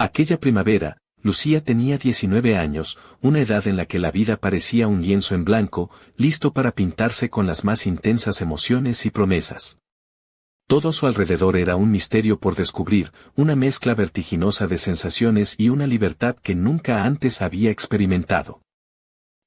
Aquella primavera, Lucía tenía 19 años, una edad en la que la vida parecía un lienzo en blanco, listo para pintarse con las más intensas emociones y promesas. Todo a su alrededor era un misterio por descubrir, una mezcla vertiginosa de sensaciones y una libertad que nunca antes había experimentado.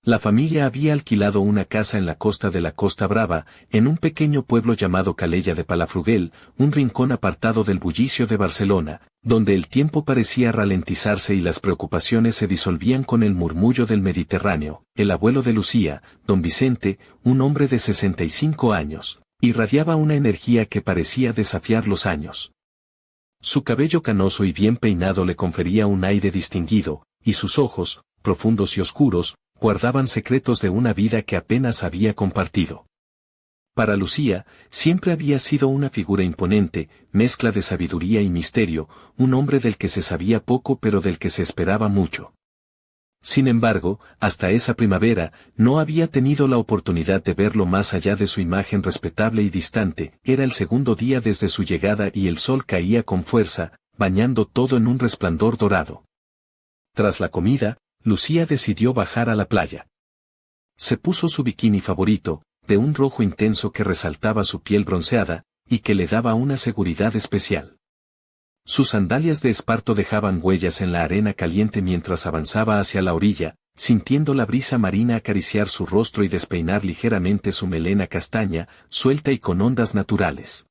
La familia había alquilado una casa en la costa de la Costa Brava, en un pequeño pueblo llamado Calella de Palafrugell, un rincón apartado del bullicio de Barcelona, donde el tiempo parecía ralentizarse y las preocupaciones se disolvían con el murmullo del Mediterráneo. El abuelo de Lucía, don Vicente, un hombre de 65 años, irradiaba una energía que parecía desafiar los años. Su cabello canoso y bien peinado le confería un aire distinguido, y sus ojos, profundos y oscuros, guardaban secretos de una vida que apenas había compartido. Para Lucía, siempre había sido una figura imponente, mezcla de sabiduría y misterio, un hombre del que se sabía poco pero del que se esperaba mucho. Sin embargo, hasta esa primavera, no había tenido la oportunidad de verlo más allá de su imagen respetable y distante. Era el segundo día desde su llegada y el sol caía con fuerza, bañando todo en un resplandor dorado. Tras la comida, Lucía decidió bajar a la playa. Se puso su bikini favorito, de un rojo intenso que resaltaba su piel bronceada, y que le daba una seguridad especial. Sus sandalias de esparto dejaban huellas en la arena caliente mientras avanzaba hacia la orilla, sintiendo la brisa marina acariciar su rostro y despeinar ligeramente su melena castaña, suelta y con ondas naturales.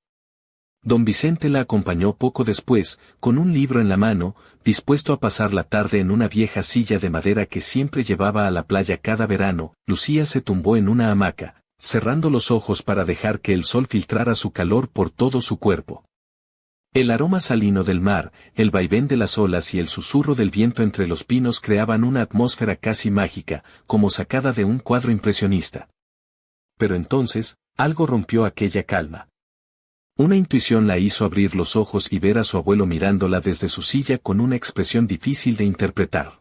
Don Vicente la acompañó poco después, con un libro en la mano, dispuesto a pasar la tarde en una vieja silla de madera que siempre llevaba a la playa cada verano. Lucía se tumbó en una hamaca, cerrando los ojos para dejar que el sol filtrara su calor por todo su cuerpo. El aroma salino del mar, el vaivén de las olas y el susurro del viento entre los pinos creaban una atmósfera casi mágica, como sacada de un cuadro impresionista. Pero entonces, algo rompió aquella calma. Una intuición la hizo abrir los ojos y ver a su abuelo mirándola desde su silla con una expresión difícil de interpretar.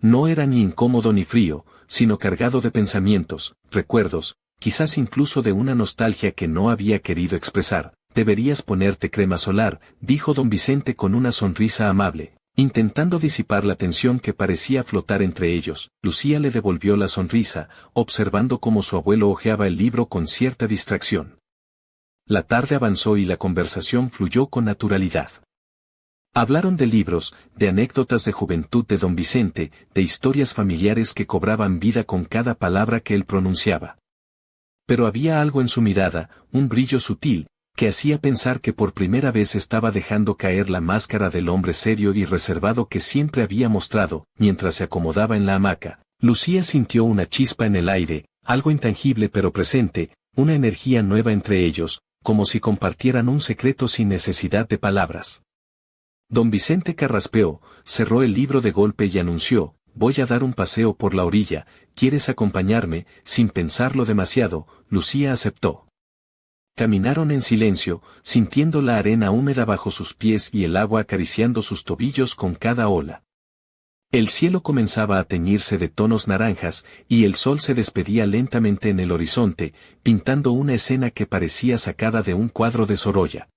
No era ni incómodo ni frío, sino cargado de pensamientos, recuerdos, quizás incluso de una nostalgia que no había querido expresar. Deberías ponerte crema solar, dijo don Vicente con una sonrisa amable, intentando disipar la tensión que parecía flotar entre ellos. Lucía le devolvió la sonrisa, observando cómo su abuelo hojeaba el libro con cierta distracción. La tarde avanzó y la conversación fluyó con naturalidad. Hablaron de libros, de anécdotas de juventud de don Vicente, de historias familiares que cobraban vida con cada palabra que él pronunciaba. Pero había algo en su mirada, un brillo sutil, que hacía pensar que por primera vez estaba dejando caer la máscara del hombre serio y reservado que siempre había mostrado. Mientras se acomodaba en la hamaca, Lucía sintió una chispa en el aire, algo intangible pero presente, una energía nueva entre ellos, como si compartieran un secreto sin necesidad de palabras. Don Vicente carraspeó, cerró el libro de golpe y anunció: «Voy a dar un paseo por la orilla, ¿quieres acompañarme?». Sin pensarlo demasiado, Lucía aceptó. Caminaron en silencio, sintiendo la arena húmeda bajo sus pies y el agua acariciando sus tobillos con cada ola. El cielo comenzaba a teñirse de tonos naranjas, y el sol se despedía lentamente en el horizonte, pintando una escena que parecía sacada de un cuadro de Sorolla.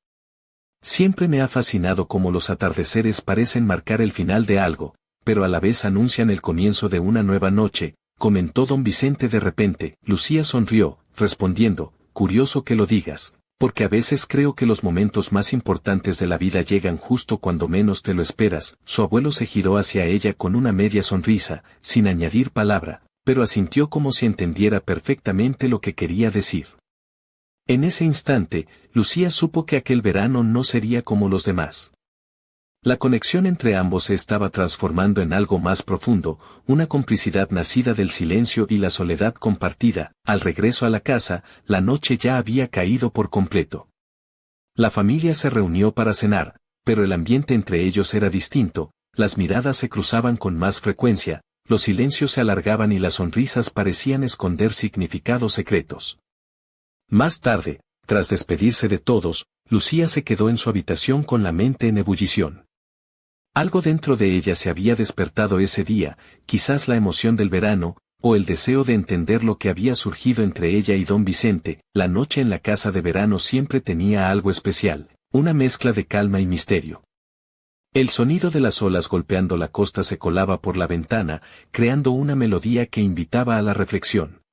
Siempre me ha fascinado cómo los atardeceres parecen marcar el final de algo, pero a la vez anuncian el comienzo de una nueva noche, comentó don Vicente de repente. Lucía sonrió, respondiendo: «Curioso que lo digas, porque a veces creo que los momentos más importantes de la vida llegan justo cuando menos te lo esperas». Su abuelo se giró hacia ella con una media sonrisa, sin añadir palabra, pero asintió como si entendiera perfectamente lo que quería decir. En ese instante, Lucía supo que aquel verano no sería como los demás. La conexión entre ambos se estaba transformando en algo más profundo, una complicidad nacida del silencio y la soledad compartida. Al regreso a la casa, la noche ya había caído por completo. La familia se reunió para cenar, pero el ambiente entre ellos era distinto, las miradas se cruzaban con más frecuencia, los silencios se alargaban y las sonrisas parecían esconder significados secretos. Más tarde, tras despedirse de todos, Lucía se quedó en su habitación con la mente en ebullición. Algo dentro de ella se había despertado ese día, quizás la emoción del verano, o el deseo de entender lo que había surgido entre ella y don Vicente. La noche en la casa de verano siempre tenía algo especial, una mezcla de calma y misterio. El sonido de las olas golpeando la costa se colaba por la ventana, creando una melodía que invitaba a la reflexión.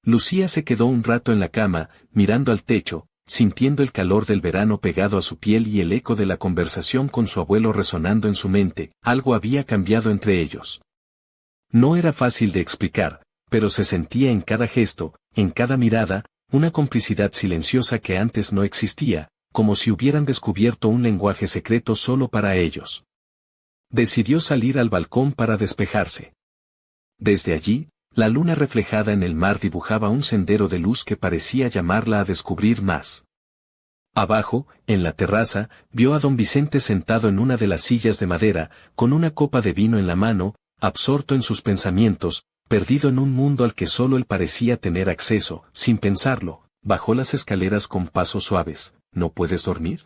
Lucía se quedó un rato en la cama, mirando al techo, sintiendo el calor del verano pegado a su piel y el eco de la conversación con su abuelo resonando en su mente. Algo había cambiado entre ellos. No era fácil de explicar, pero se sentía en cada gesto, en cada mirada, una complicidad silenciosa que antes no existía, como si hubieran descubierto un lenguaje secreto solo para ellos. Decidió salir al balcón para despejarse. Desde allí, la luna reflejada en el mar dibujaba un sendero de luz que parecía llamarla a descubrir más. Abajo, en la terraza, vio a don Vicente sentado en una de las sillas de madera, con una copa de vino en la mano, absorto en sus pensamientos, perdido en un mundo al que solo él parecía tener acceso. Sin pensarlo, bajó las escaleras con pasos suaves. ¿No puedes dormir?,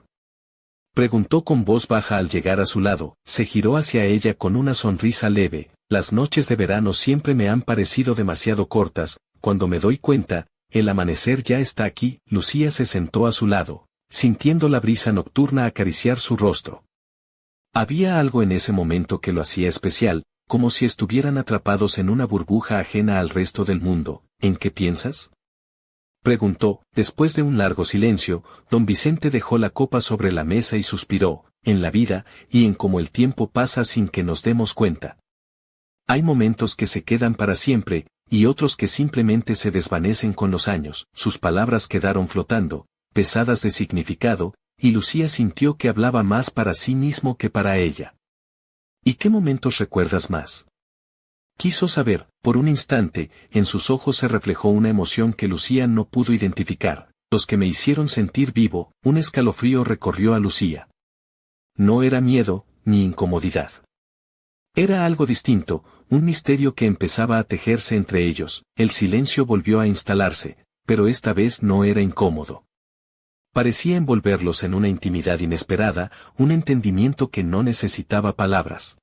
preguntó con voz baja al llegar a su lado. Se giró hacia ella con una sonrisa leve. Las noches de verano siempre me han parecido demasiado cortas. Cuando me doy cuenta, el amanecer ya está aquí. Lucía se sentó a su lado, sintiendo la brisa nocturna acariciar su rostro. Había algo en ese momento que lo hacía especial, como si estuvieran atrapados en una burbuja ajena al resto del mundo. ¿En qué piensas?, preguntó. Después de un largo silencio, don Vicente dejó la copa sobre la mesa y suspiró. En la vida, y en cómo el tiempo pasa sin que nos demos cuenta. Hay momentos que se quedan para siempre, y otros que simplemente se desvanecen con los años. Sus palabras quedaron flotando, pesadas de significado, y Lucía sintió que hablaba más para sí mismo que para ella. ¿Y qué momentos recuerdas más?, quiso saber. Por un instante, en sus ojos se reflejó una emoción que Lucía no pudo identificar. Los que me hicieron sentir vivo. Un escalofrío recorrió a Lucía. No era miedo, ni incomodidad. Era algo distinto, un misterio que empezaba a tejerse entre ellos. El silencio volvió a instalarse, pero esta vez no era incómodo. Parecía envolverlos en una intimidad inesperada, un entendimiento que no necesitaba palabras.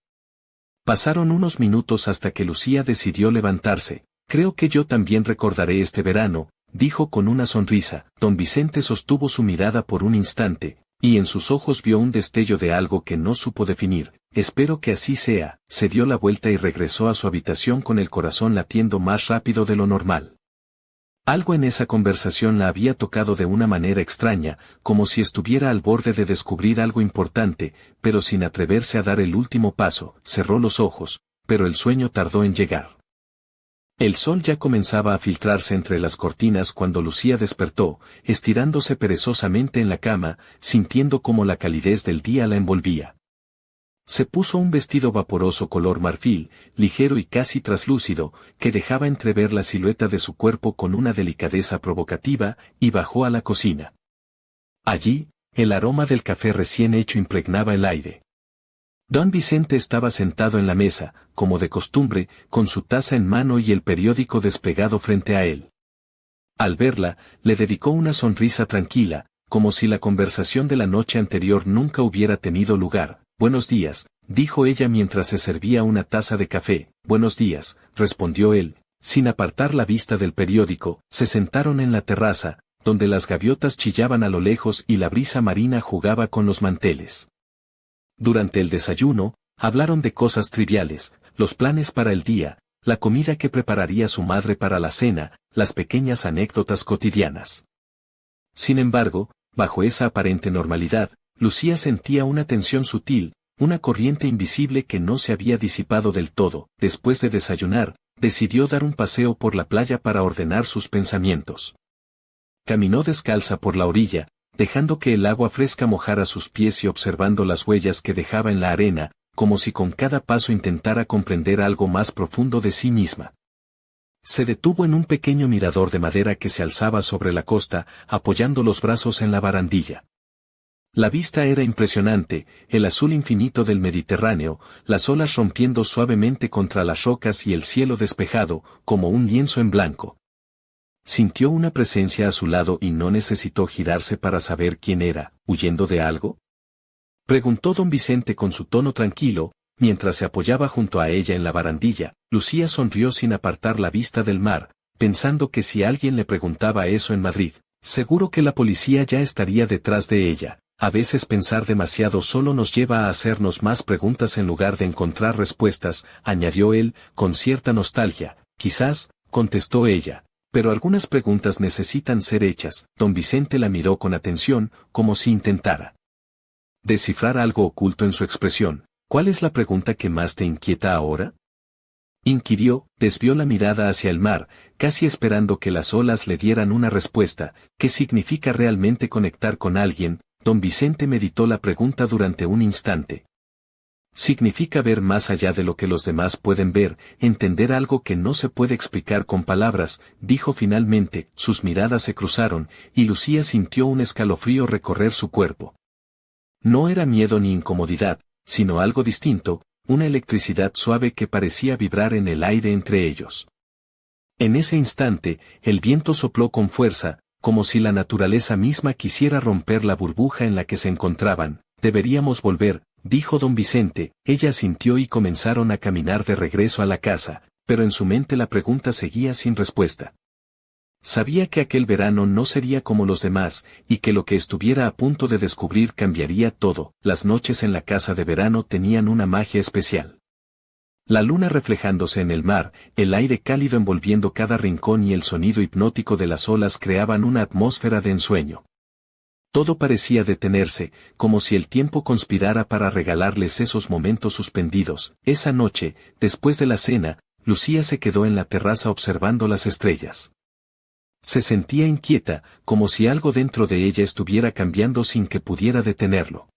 Pasaron unos minutos hasta que Lucía decidió levantarse. Creo que yo también recordaré este verano, dijo con una sonrisa. Don Vicente sostuvo su mirada por un instante, y en sus ojos vio un destello de algo que no supo definir. Espero que así sea. Se dio la vuelta y regresó a su habitación con el corazón latiendo más rápido de lo normal. Algo en esa conversación la había tocado de una manera extraña, como si estuviera al borde de descubrir algo importante, pero sin atreverse a dar el último paso. Cerró los ojos, pero el sueño tardó en llegar. El sol ya comenzaba a filtrarse entre las cortinas cuando Lucía despertó, estirándose perezosamente en la cama, sintiendo cómo la calidez del día la envolvía. Se puso un vestido vaporoso color marfil, ligero y casi traslúcido, que dejaba entrever la silueta de su cuerpo con una delicadeza provocativa, y bajó a la cocina. Allí, el aroma del café recién hecho impregnaba el aire. Don Vicente estaba sentado en la mesa, como de costumbre, con su taza en mano y el periódico desplegado frente a él. Al verla, le dedicó una sonrisa tranquila, como si la conversación de la noche anterior nunca hubiera tenido lugar. Buenos días, dijo ella mientras se servía una taza de café. Buenos días, respondió él, sin apartar la vista del periódico. Se sentaron en la terraza, donde las gaviotas chillaban a lo lejos y la brisa marina jugaba con los manteles. Durante el desayuno, hablaron de cosas triviales, los planes para el día, la comida que prepararía su madre para la cena, las pequeñas anécdotas cotidianas. Sin embargo, bajo esa aparente normalidad, Lucía sentía una tensión sutil, una corriente invisible que no se había disipado del todo. Después de desayunar, decidió dar un paseo por la playa para ordenar sus pensamientos. Caminó descalza por la orilla, dejando que el agua fresca mojara sus pies y observando las huellas que dejaba en la arena, como si con cada paso intentara comprender algo más profundo de sí misma. Se detuvo en un pequeño mirador de madera que se alzaba sobre la costa, apoyando los brazos en la barandilla. La vista era impresionante, el azul infinito del Mediterráneo, las olas rompiendo suavemente contra las rocas y el cielo despejado, como un lienzo en blanco. Sintió una presencia a su lado y no necesitó girarse para saber quién era. ¿Huyendo de algo?, preguntó don Vicente con su tono tranquilo, mientras se apoyaba junto a ella en la barandilla. Lucía sonrió sin apartar la vista del mar, pensando que si alguien le preguntaba eso en Madrid, seguro que la policía ya estaría detrás de ella. A veces pensar demasiado solo nos lleva a hacernos más preguntas en lugar de encontrar respuestas, añadió él, con cierta nostalgia. Quizás, contestó ella, pero algunas preguntas necesitan ser hechas. Don Vicente la miró con atención, como si intentara descifrar algo oculto en su expresión. ¿Cuál es la pregunta que más te inquieta ahora? Inquirió, desvió la mirada hacia el mar, casi esperando que las olas le dieran una respuesta. ¿Qué significa realmente conectar con alguien? Don Vicente meditó la pregunta durante un instante. Significa ver más allá de lo que los demás pueden ver, entender algo que no se puede explicar con palabras, dijo finalmente. Sus miradas se cruzaron, y Lucía sintió un escalofrío recorrer su cuerpo. No era miedo ni incomodidad, sino algo distinto, una electricidad suave que parecía vibrar en el aire entre ellos. En ese instante, el viento sopló con fuerza, como si la naturaleza misma quisiera romper la burbuja en la que se encontraban. Deberíamos volver, dijo don Vicente. Ella asintió y comenzaron a caminar de regreso a la casa, pero en su mente la pregunta seguía sin respuesta. Sabía que aquel verano no sería como los demás, y que lo que estuviera a punto de descubrir cambiaría todo. Las noches en la casa de verano tenían una magia especial. La luna reflejándose en el mar, el aire cálido envolviendo cada rincón y el sonido hipnótico de las olas creaban una atmósfera de ensueño. Todo parecía detenerse, como si el tiempo conspirara para regalarles esos momentos suspendidos. Esa noche, después de la cena, Lucía se quedó en la terraza observando las estrellas. Se sentía inquieta, como si algo dentro de ella estuviera cambiando sin que pudiera detenerlo.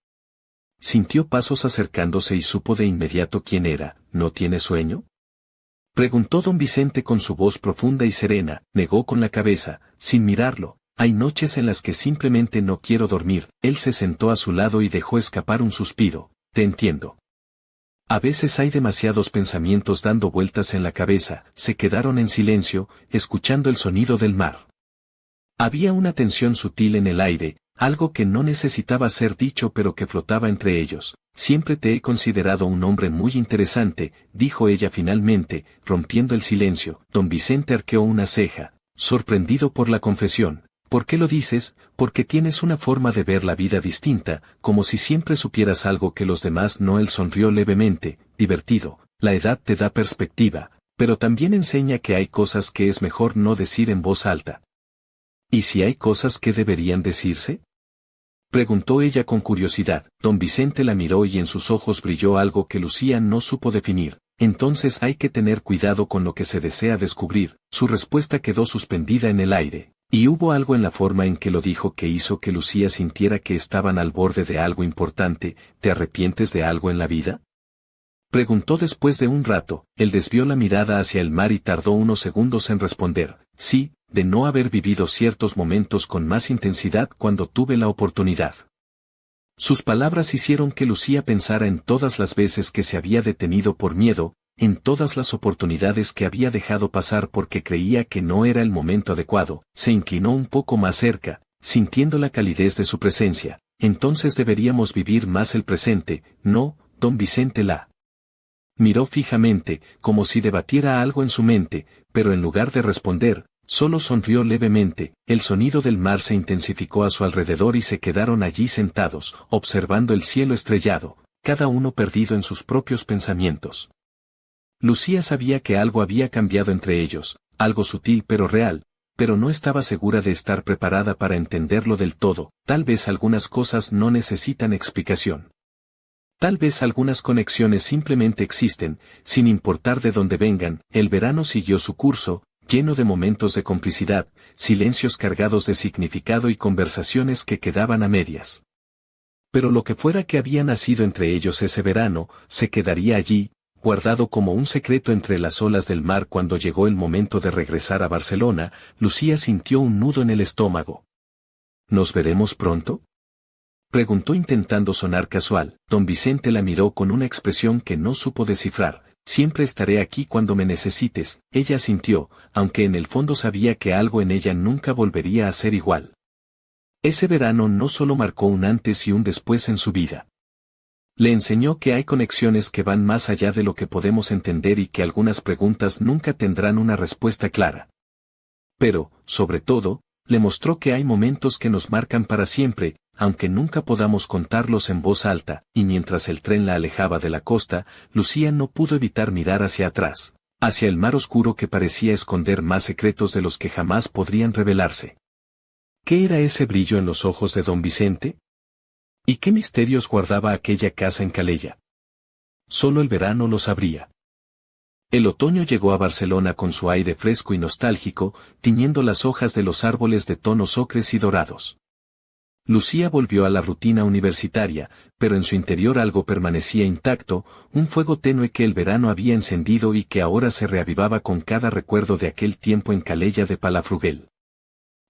Sintió pasos acercándose y supo de inmediato quién era. ¿No tiene sueño?, preguntó don Vicente con su voz profunda y serena. Negó con la cabeza, sin mirarlo. Hay noches en las que simplemente no quiero dormir. Él se sentó a su lado y dejó escapar un suspiro. Te entiendo. A veces hay demasiados pensamientos dando vueltas en la cabeza. Se quedaron en silencio, escuchando el sonido del mar. Había una tensión sutil en el aire, algo que no necesitaba ser dicho pero que flotaba entre ellos. Siempre te he considerado un hombre muy interesante, dijo ella finalmente, rompiendo el silencio. Don Vicente arqueó una ceja, sorprendido por la confesión. ¿Por qué lo dices? Porque tienes una forma de ver la vida distinta, como si siempre supieras algo que los demás no. Él sonrió levemente, divertido. La edad te da perspectiva, pero también enseña que hay cosas que es mejor no decir en voz alta. ¿Y si hay cosas que deberían decirse?, preguntó ella con curiosidad. Don Vicente la miró y en sus ojos brilló algo que Lucía no supo definir. Entonces hay que tener cuidado con lo que se desea descubrir. Su respuesta quedó suspendida en el aire. Y hubo algo en la forma en que lo dijo que hizo que Lucía sintiera que estaban al borde de algo importante. ¿Te arrepientes de algo en la vida?, preguntó después de un rato. Él desvió la mirada hacia el mar y tardó unos segundos en responder. Sí, de no haber vivido ciertos momentos con más intensidad cuando tuve la oportunidad. Sus palabras hicieron que Lucía pensara en todas las veces que se había detenido por miedo, en todas las oportunidades que había dejado pasar porque creía que no era el momento adecuado. Se inclinó un poco más cerca, sintiendo la calidez de su presencia. Entonces deberíamos vivir más el presente, ¿no? Don Vicente la miró fijamente, como si debatiera algo en su mente, pero en lugar de responder, solo sonrió levemente. El sonido del mar se intensificó a su alrededor y se quedaron allí sentados, observando el cielo estrellado, cada uno perdido en sus propios pensamientos. Lucía sabía que algo había cambiado entre ellos, algo sutil pero real, pero no estaba segura de estar preparada para entenderlo del todo. Tal vez algunas cosas no necesitan explicación. Tal vez algunas conexiones simplemente existen, sin importar de dónde vengan. El verano siguió su curso, lleno de momentos de complicidad, silencios cargados de significado y conversaciones que quedaban a medias. Pero lo que fuera que había nacido entre ellos ese verano, se quedaría allí, guardado como un secreto entre las olas del mar. Cuando llegó el momento de regresar a Barcelona, Lucía sintió un nudo en el estómago. ¿Nos veremos pronto?, preguntó intentando sonar casual. Don Vicente la miró con una expresión que no supo descifrar. Siempre estaré aquí cuando me necesites. Ella asintió, aunque en el fondo sabía que algo en ella nunca volvería a ser igual. Ese verano no solo marcó un antes y un después en su vida. Le enseñó que hay conexiones que van más allá de lo que podemos entender y que algunas preguntas nunca tendrán una respuesta clara. Pero, sobre todo, le mostró que hay momentos que nos marcan para siempre, aunque nunca podamos contarlos en voz alta, y mientras el tren la alejaba de la costa, Lucía no pudo evitar mirar hacia atrás, hacia el mar oscuro que parecía esconder más secretos de los que jamás podrían revelarse. ¿Qué era ese brillo en los ojos de don Vicente? ¿Y qué misterios guardaba aquella casa en Calella? Solo el verano lo sabría. El otoño llegó a Barcelona con su aire fresco y nostálgico, tiñendo las hojas de los árboles de tonos ocres y dorados. Lucía volvió a la rutina universitaria, pero en su interior algo permanecía intacto, un fuego tenue que el verano había encendido y que ahora se reavivaba con cada recuerdo de aquel tiempo en Calella de Palafrugell.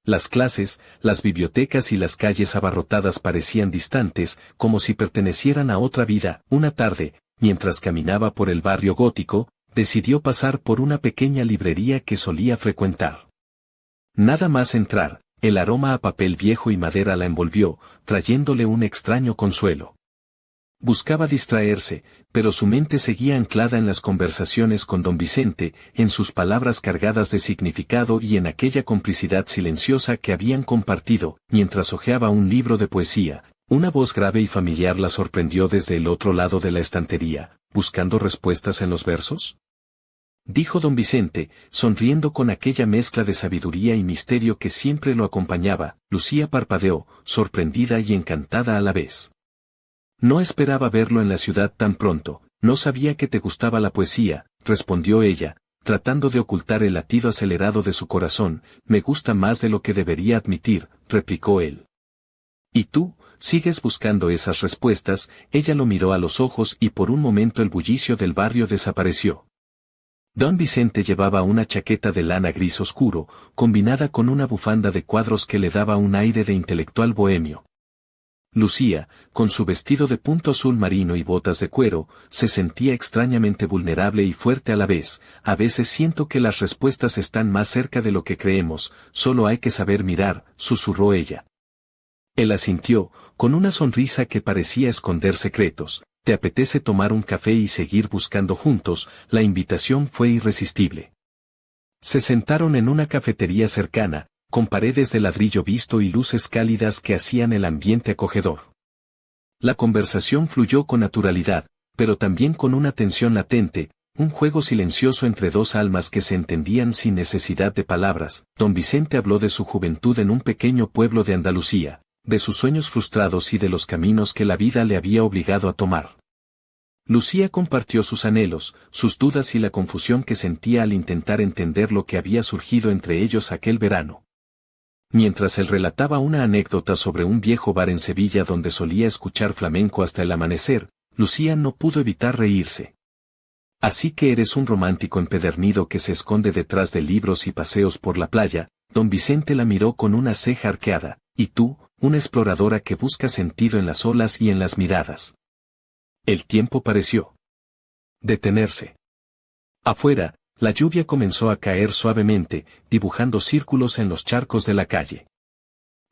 Las clases, las bibliotecas y las calles abarrotadas parecían distantes, como si pertenecieran a otra vida. Una tarde, mientras caminaba por el barrio gótico, decidió pasar por una pequeña librería que solía frecuentar. Nada más entrar, el aroma a papel viejo y madera la envolvió, trayéndole un extraño consuelo. Buscaba distraerse, pero su mente seguía anclada en las conversaciones con don Vicente, en sus palabras cargadas de significado y en aquella complicidad silenciosa que habían compartido. Mientras hojeaba un libro de poesía, una voz grave y familiar la sorprendió desde el otro lado de la estantería, buscando respuestas en los versos. Dijo don Vicente, sonriendo con aquella mezcla de sabiduría y misterio que siempre lo acompañaba. Lucía parpadeó, sorprendida y encantada a la vez. No esperaba verlo en la ciudad tan pronto, no sabía que te gustaba la poesía, respondió ella, tratando de ocultar el latido acelerado de su corazón. Me gusta más de lo que debería admitir, replicó él. ¿Y tú? ¿Sigues buscando esas respuestas? Ella lo miró a los ojos y por un momento el bullicio del barrio desapareció. Don Vicente llevaba una chaqueta de lana gris oscuro, combinada con una bufanda de cuadros que le daba un aire de intelectual bohemio. Lucía, con su vestido de punto azul marino y botas de cuero, se sentía extrañamente vulnerable y fuerte a la vez. A veces siento que las respuestas están más cerca de lo que creemos, solo hay que saber mirar, susurró ella. Él asintió, con una sonrisa que parecía esconder secretos. ¿Te apetece tomar un café y seguir buscando juntos? La invitación fue irresistible. Se sentaron en una cafetería cercana, con paredes de ladrillo visto y luces cálidas que hacían el ambiente acogedor. La conversación fluyó con naturalidad, pero también con una tensión latente, un juego silencioso entre dos almas que se entendían sin necesidad de palabras. Don Vicente habló de su juventud en un pequeño pueblo de Andalucía, de sus sueños frustrados y de los caminos que la vida le había obligado a tomar. Lucía compartió sus anhelos, sus dudas y la confusión que sentía al intentar entender lo que había surgido entre ellos aquel verano. Mientras él relataba una anécdota sobre un viejo bar en Sevilla donde solía escuchar flamenco hasta el amanecer, Lucía no pudo evitar reírse. Así que eres un romántico empedernido que se esconde detrás de libros y paseos por la playa. Don Vicente la miró con una ceja arqueada. ¿Y tú, una exploradora que busca sentido en las olas y en las miradas? El tiempo pareció detenerse. Afuera, la lluvia comenzó a caer suavemente, dibujando círculos en los charcos de la calle.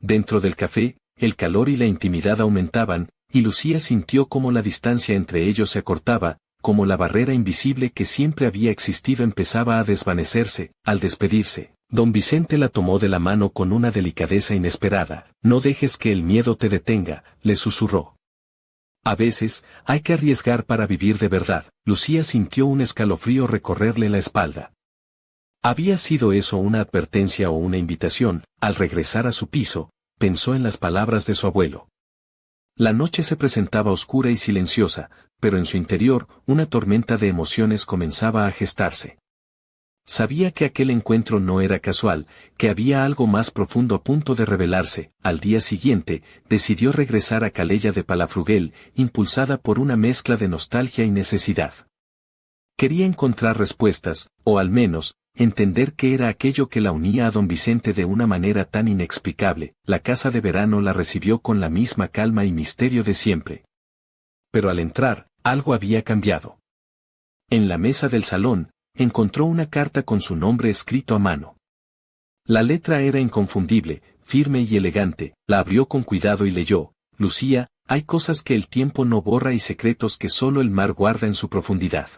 Dentro del café, el calor y la intimidad aumentaban, y Lucía sintió cómo la distancia entre ellos se acortaba, como la barrera invisible que siempre había existido empezaba a desvanecerse. Al despedirse, don Vicente la tomó de la mano con una delicadeza inesperada. No dejes que el miedo te detenga, le susurró. A veces, hay que arriesgar para vivir de verdad. Lucía sintió un escalofrío recorrerle la espalda. ¿Había sido eso una advertencia o una invitación? Al regresar a su piso, pensó en las palabras de su abuelo. La noche se presentaba oscura y silenciosa, pero en su interior, una tormenta de emociones comenzaba a gestarse. Sabía que aquel encuentro no era casual, que había algo más profundo a punto de revelarse. Al día siguiente, decidió regresar a Calella de Palafrugell, impulsada por una mezcla de nostalgia y necesidad. Quería encontrar respuestas, o al menos, entender qué era aquello que la unía a don Vicente de una manera tan inexplicable. La casa de verano la recibió con la misma calma y misterio de siempre. Pero al entrar, algo había cambiado. En la mesa del salón, encontró una carta con su nombre escrito a mano. La letra era inconfundible, firme y elegante. La abrió con cuidado y leyó: Lucía, hay cosas que el tiempo no borra y secretos que solo el mar guarda en su profundidad.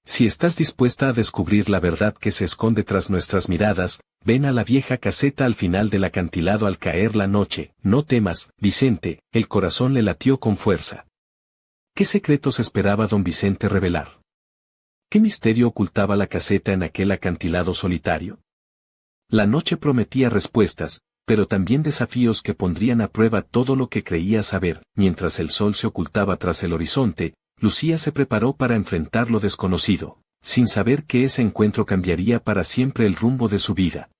Si estás dispuesta a descubrir la verdad que se esconde tras nuestras miradas, ven a la vieja caseta al final del acantilado al caer la noche. No temas, Vicente, el corazón le latió con fuerza. ¿Qué secretos esperaba don Vicente revelar? ¿Qué misterio ocultaba la caseta en aquel acantilado solitario? La noche prometía respuestas, pero también desafíos que pondrían a prueba todo lo que creía saber. Mientras el sol se ocultaba tras el horizonte, Lucía se preparó para enfrentar lo desconocido, sin saber que ese encuentro cambiaría para siempre el rumbo de su vida.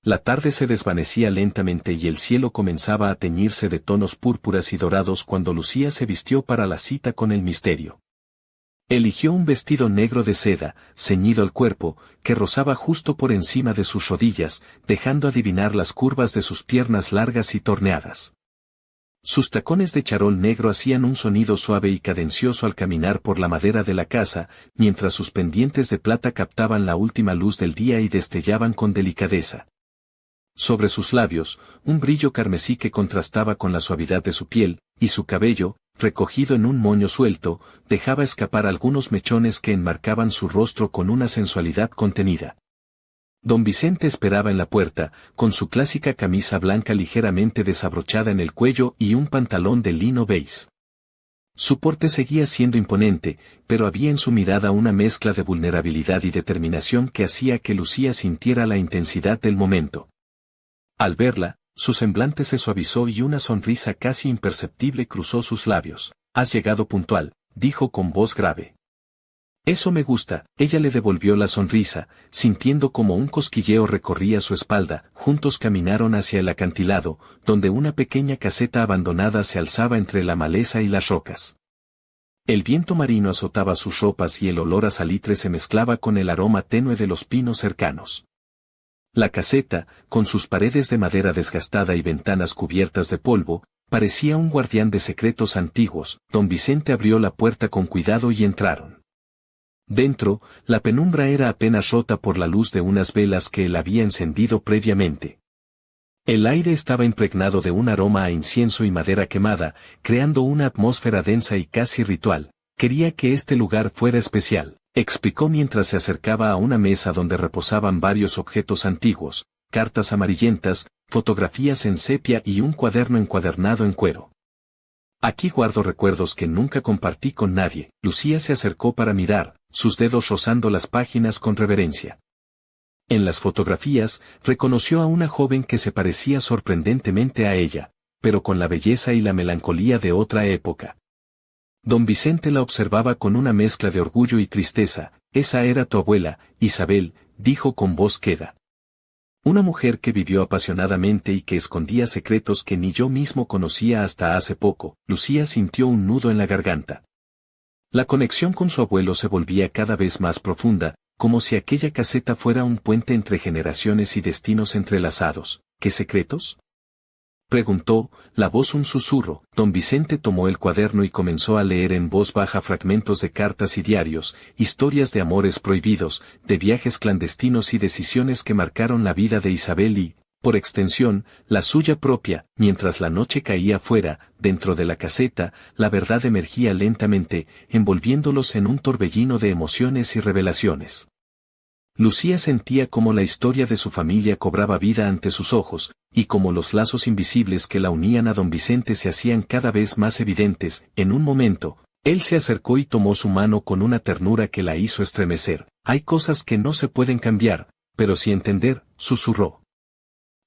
La tarde se desvanecía lentamente y el cielo comenzaba a teñirse de tonos púrpuras y dorados cuando Lucía se vistió para la cita con el misterio. Eligió un vestido negro de seda, ceñido al cuerpo, que rozaba justo por encima de sus rodillas, dejando adivinar las curvas de sus piernas largas y torneadas. Sus tacones de charol negro hacían un sonido suave y cadencioso al caminar por la madera de la casa, mientras sus pendientes de plata captaban la última luz del día y destellaban con delicadeza. Sobre sus labios, un brillo carmesí que contrastaba con la suavidad de su piel, y su cabello, recogido en un moño suelto, dejaba escapar algunos mechones que enmarcaban su rostro con una sensualidad contenida. Don Vicente esperaba en la puerta, con su clásica camisa blanca ligeramente desabrochada en el cuello y un pantalón de lino beige. Su porte seguía siendo imponente, pero había en su mirada una mezcla de vulnerabilidad y determinación que hacía que Lucía sintiera la intensidad del momento. Al verla, su semblante se suavizó y una sonrisa casi imperceptible cruzó sus labios. «Has llegado puntual», dijo con voz grave. «Eso me gusta», ella le devolvió la sonrisa, sintiendo como un cosquilleo recorría su espalda. Juntos caminaron hacia el acantilado, donde una pequeña caseta abandonada se alzaba entre la maleza y las rocas. El viento marino azotaba sus ropas y el olor a salitre se mezclaba con el aroma tenue de los pinos cercanos. La caseta, con sus paredes de madera desgastada y ventanas cubiertas de polvo, parecía un guardián de secretos antiguos. Don Vicente abrió la puerta con cuidado y entraron. Dentro, la penumbra era apenas rota por la luz de unas velas que él había encendido previamente. El aire estaba impregnado de un aroma a incienso y madera quemada, creando una atmósfera densa y casi ritual. Quería que este lugar fuera especial, explicó mientras se acercaba a una mesa donde reposaban varios objetos antiguos, cartas amarillentas, fotografías en sepia y un cuaderno encuadernado en cuero. «Aquí guardo recuerdos que nunca compartí con nadie». Lucía se acercó para mirar, sus dedos rozando las páginas con reverencia. En las fotografías, reconoció a una joven que se parecía sorprendentemente a ella, pero con la belleza y la melancolía de otra época. Don Vicente la observaba con una mezcla de orgullo y tristeza. «Esa era tu abuela, Isabel», dijo con voz queda. «Una mujer que vivió apasionadamente y que escondía secretos que ni yo mismo conocía hasta hace poco». Lucía sintió un nudo en la garganta. La conexión con su abuelo se volvía cada vez más profunda, como si aquella caseta fuera un puente entre generaciones y destinos entrelazados. «¿Qué secretos?», preguntó, la voz un susurro. Don Vicente tomó el cuaderno y comenzó a leer en voz baja fragmentos de cartas y diarios, historias de amores prohibidos, de viajes clandestinos y decisiones que marcaron la vida de Isabel y, por extensión, la suya propia. Mientras la noche caía fuera, dentro de la caseta, la verdad emergía lentamente, envolviéndolos en un torbellino de emociones y revelaciones. Lucía sentía cómo la historia de su familia cobraba vida ante sus ojos, y cómo los lazos invisibles que la unían a don Vicente se hacían cada vez más evidentes. En un momento, él se acercó y tomó su mano con una ternura que la hizo estremecer. «Hay cosas que no se pueden cambiar, pero sí entender», susurró.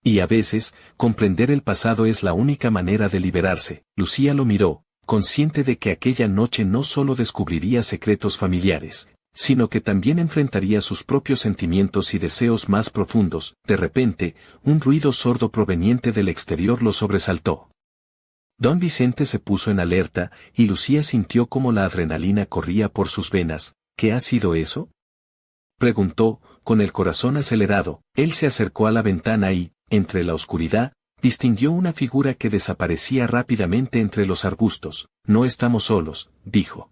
«Y a veces, comprender el pasado es la única manera de liberarse». Lucía lo miró, consciente de que aquella noche no solo descubriría secretos familiares, sino que también enfrentaría sus propios sentimientos y deseos más profundos. De repente, un ruido sordo proveniente del exterior lo sobresaltó. Don Vicente se puso en alerta, y Lucía sintió como la adrenalina corría por sus venas. «¿Qué ha sido eso?», preguntó, con el corazón acelerado. Él se acercó a la ventana y, entre la oscuridad, distinguió una figura que desaparecía rápidamente entre los arbustos. «No estamos solos», dijo.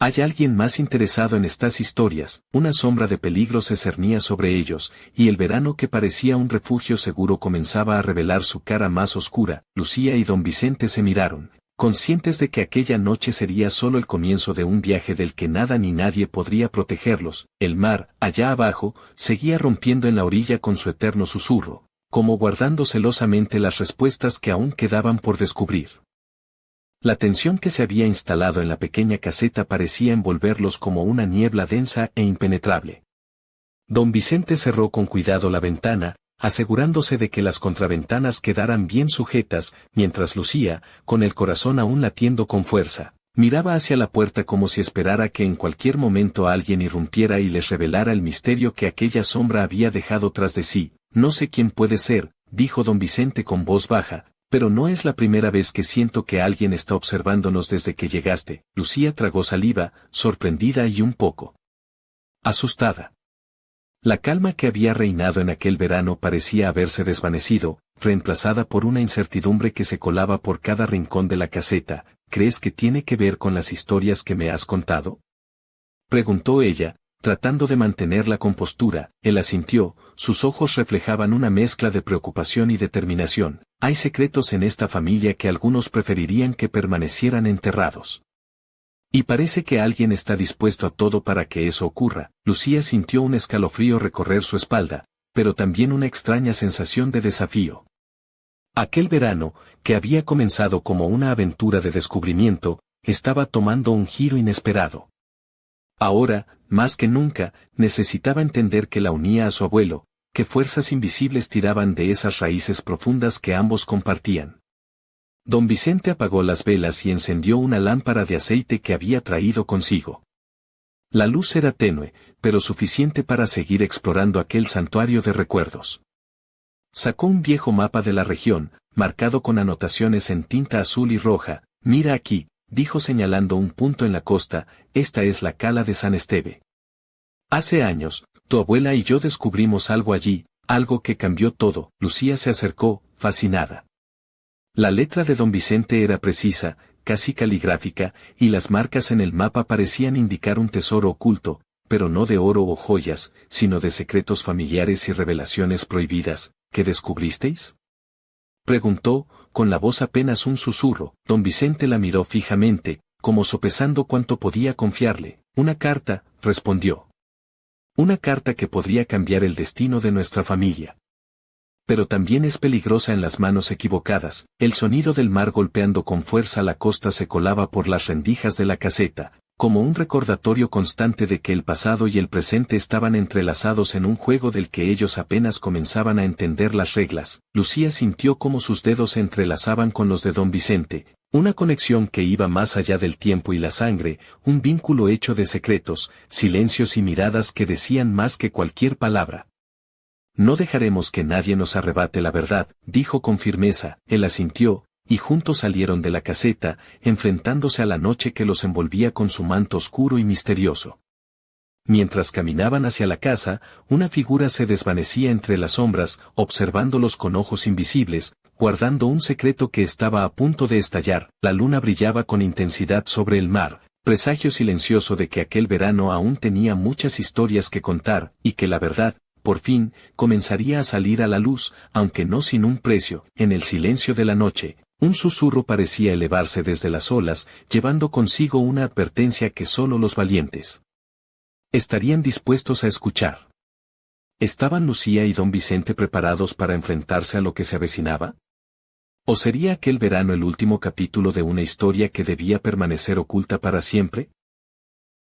«Hay alguien más interesado en estas historias». Una sombra de peligro se cernía sobre ellos, y el verano que parecía un refugio seguro comenzaba a revelar su cara más oscura. Lucía y don Vicente se miraron, conscientes de que aquella noche sería solo el comienzo de un viaje del que nada ni nadie podría protegerlos. El mar, allá abajo, seguía rompiendo en la orilla con su eterno susurro, como guardando celosamente las respuestas que aún quedaban por descubrir. La tensión que se había instalado en la pequeña caseta parecía envolverlos como una niebla densa e impenetrable. Don Vicente cerró con cuidado la ventana, asegurándose de que las contraventanas quedaran bien sujetas, mientras Lucía, con el corazón aún latiendo con fuerza, miraba hacia la puerta como si esperara que en cualquier momento alguien irrumpiera y les revelara el misterio que aquella sombra había dejado tras de sí. No sé quién puede ser, dijo don Vicente con voz baja, pero no es la primera vez que siento que alguien está observándonos desde que llegaste. Lucía tragó saliva, sorprendida y un poco asustada. La calma que había reinado en aquel verano parecía haberse desvanecido, reemplazada por una incertidumbre que se colaba por cada rincón de la caseta. ¿Crees que tiene que ver con las historias que me has contado?, preguntó ella, tratando de mantener la compostura. Él asintió, sus ojos reflejaban una mezcla de preocupación y determinación. Hay secretos en esta familia que algunos preferirían que permanecieran enterrados. Y parece que alguien está dispuesto a todo para que eso ocurra. Lucía sintió un escalofrío recorrer su espalda, pero también una extraña sensación de desafío. Aquel verano, que había comenzado como una aventura de descubrimiento, estaba tomando un giro inesperado. Ahora, más que nunca, necesitaba entender qué la unía a su abuelo, qué fuerzas invisibles tiraban de esas raíces profundas que ambos compartían. Don Vicente apagó las velas y encendió una lámpara de aceite que había traído consigo. La luz era tenue, pero suficiente para seguir explorando aquel santuario de recuerdos. Sacó un viejo mapa de la región, marcado con anotaciones en tinta azul y roja. Mira aquí, dijo señalando un punto en la costa, esta es la cala de San Esteve. Hace años, tu abuela y yo descubrimos algo allí, algo que cambió todo. Lucía se acercó, fascinada. La letra de don Vicente era precisa, casi caligráfica, y las marcas en el mapa parecían indicar un tesoro oculto, pero no de oro o joyas, sino de secretos familiares y revelaciones prohibidas. ¿Qué descubristeis?, preguntó, con la voz apenas un susurro. Don Vicente la miró fijamente, como sopesando cuánto podía confiarle. Una carta, respondió. Una carta que podría cambiar el destino de nuestra familia. Pero también es peligrosa en las manos equivocadas. El sonido del mar golpeando con fuerza la costa se colaba por las rendijas de la caseta, como un recordatorio constante de que el pasado y el presente estaban entrelazados en un juego del que ellos apenas comenzaban a entender las reglas. Lucía sintió cómo sus dedos se entrelazaban con los de don Vicente, una conexión que iba más allá del tiempo y la sangre, un vínculo hecho de secretos, silencios y miradas que decían más que cualquier palabra. No dejaremos que nadie nos arrebate la verdad, dijo con firmeza. Él asintió, y juntos salieron de la caseta, enfrentándose a la noche que los envolvía con su manto oscuro y misterioso. Mientras caminaban hacia la casa, una figura se desvanecía entre las sombras, observándolos con ojos invisibles, guardando un secreto que estaba a punto de estallar. La luna brillaba con intensidad sobre el mar, presagio silencioso de que aquel verano aún tenía muchas historias que contar, y que la verdad, por fin, comenzaría a salir a la luz, aunque no sin un precio. En el silencio de la noche, un susurro parecía elevarse desde las olas, llevando consigo una advertencia que solo los valientes estarían dispuestos a escuchar. ¿Estaban Lucía y don Vicente preparados para enfrentarse a lo que se avecinaba? ¿O sería aquel verano el último capítulo de una historia que debía permanecer oculta para siempre?